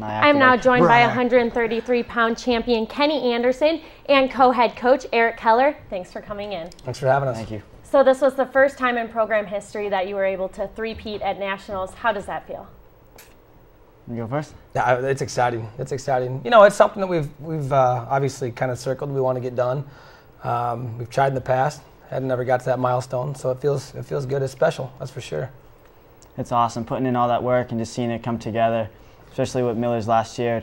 I'm now joined by 133-pound champion Kenny Anderson and co-head coach Eric Keller. Thanks for coming in. Thanks for having us. Thank you. So this was the first time in program history that you were able to three-peat at nationals. How does that feel? You go first? Yeah, it's exciting. It's exciting. You know, it's something that we've obviously kind of circled. We want to get done. We've tried in the past, hadn't never got to that milestone, so it feels good. It's special, that's for sure. It's awesome putting in all that work and just seeing it come together, especially with Miller's last year.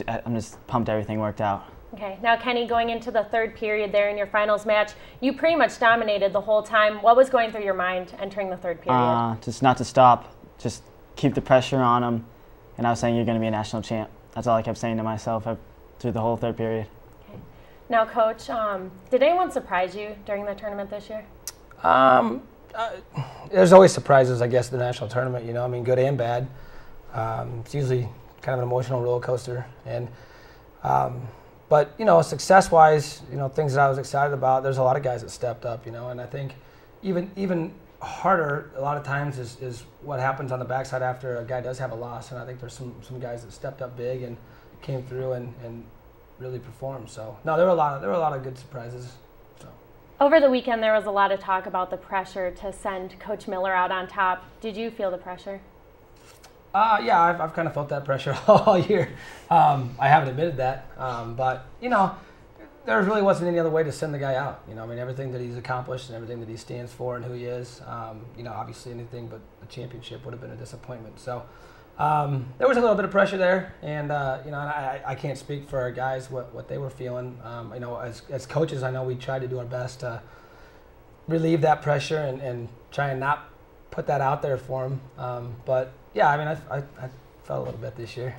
I'm just pumped everything worked out. Okay, now Kenny, going into the third period there in your finals match, you pretty much dominated the whole time. What was going through your mind entering the third period? Just not to stop, just keep the pressure on him, and I was saying, you're going to be a national champ. That's all I kept saying to myself through the whole third period. Okay. Now, Coach, did anyone surprise you during the tournament this year? There's always surprises, I guess, at the national tournament, you know, I mean, good and bad. It's usually kind of an emotional roller coaster. But, you know, success-wise, you know, things that I was excited about, there's a lot of guys that stepped up, you know, and I think even harder a lot of times is what happens on the backside after a guy does have a loss, and I think there's some guys that stepped up big and came through and really performed. So, no, there were a lot of good surprises. So. Over the weekend, there was a lot of talk about the pressure to send Coach Miller out on top. Did you feel the pressure? Yeah, I've kind of felt that pressure all year. I haven't admitted that, but you know, there really wasn't any other way to send the guy out. You know, I mean, everything that he's accomplished and everything that he stands for and who he is. You know, obviously anything but a championship would have been a disappointment. So there was a little bit of pressure there, and you know, I can't speak for our guys what they were feeling. You know, as coaches, I know we tried to do our best to relieve that pressure and try and not put that out there for him. But yeah, I mean, I felt a little bit this year.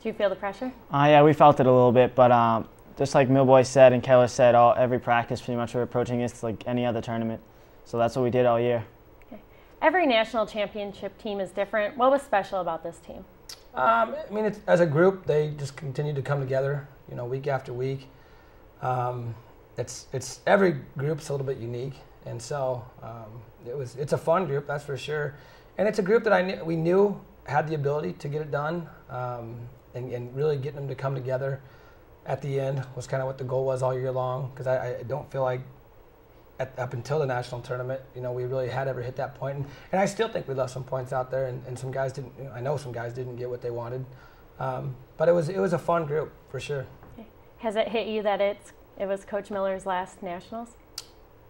Do you feel the pressure? Yeah, we felt it a little bit, but just like Milboy said and Keller said, every practice pretty much we're approaching is like any other tournament. So that's what we did all year. Okay. Every national championship team is different. What was special about this team? I mean, as a group, they just continue to come together, you know, week after week. It's every group's a little bit unique, and so it's a fun group, that's for sure. And it's a group that we knew had the ability to get it done, and really getting them to come together at the end was kind of what the goal was all year long, because I don't feel like up until the national tournament, you know, we really had ever hit that point. And I still think we left some points out there, and some guys didn't, you know, I know some guys didn't get what they wanted. But it was a fun group, for sure. Okay. Has it hit you that it was Coach Miller's last nationals?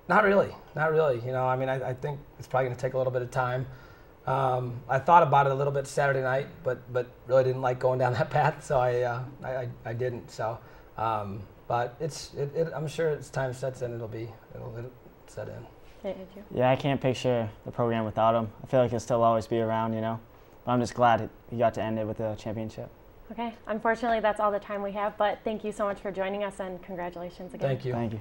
Not really. You know, I mean, I think it's probably going to take a little bit of time. I thought about it a little bit Saturday night, but really didn't like going down that path, so I didn't. So, but I'm sure as time sets in, it'll set in. Yeah, I can't picture the program without him. I feel like he'll still always be around, you know. But I'm just glad he got to end it with a championship. Okay. Unfortunately, that's all the time we have. But thank you so much for joining us, and congratulations again. Thank you. Thank you.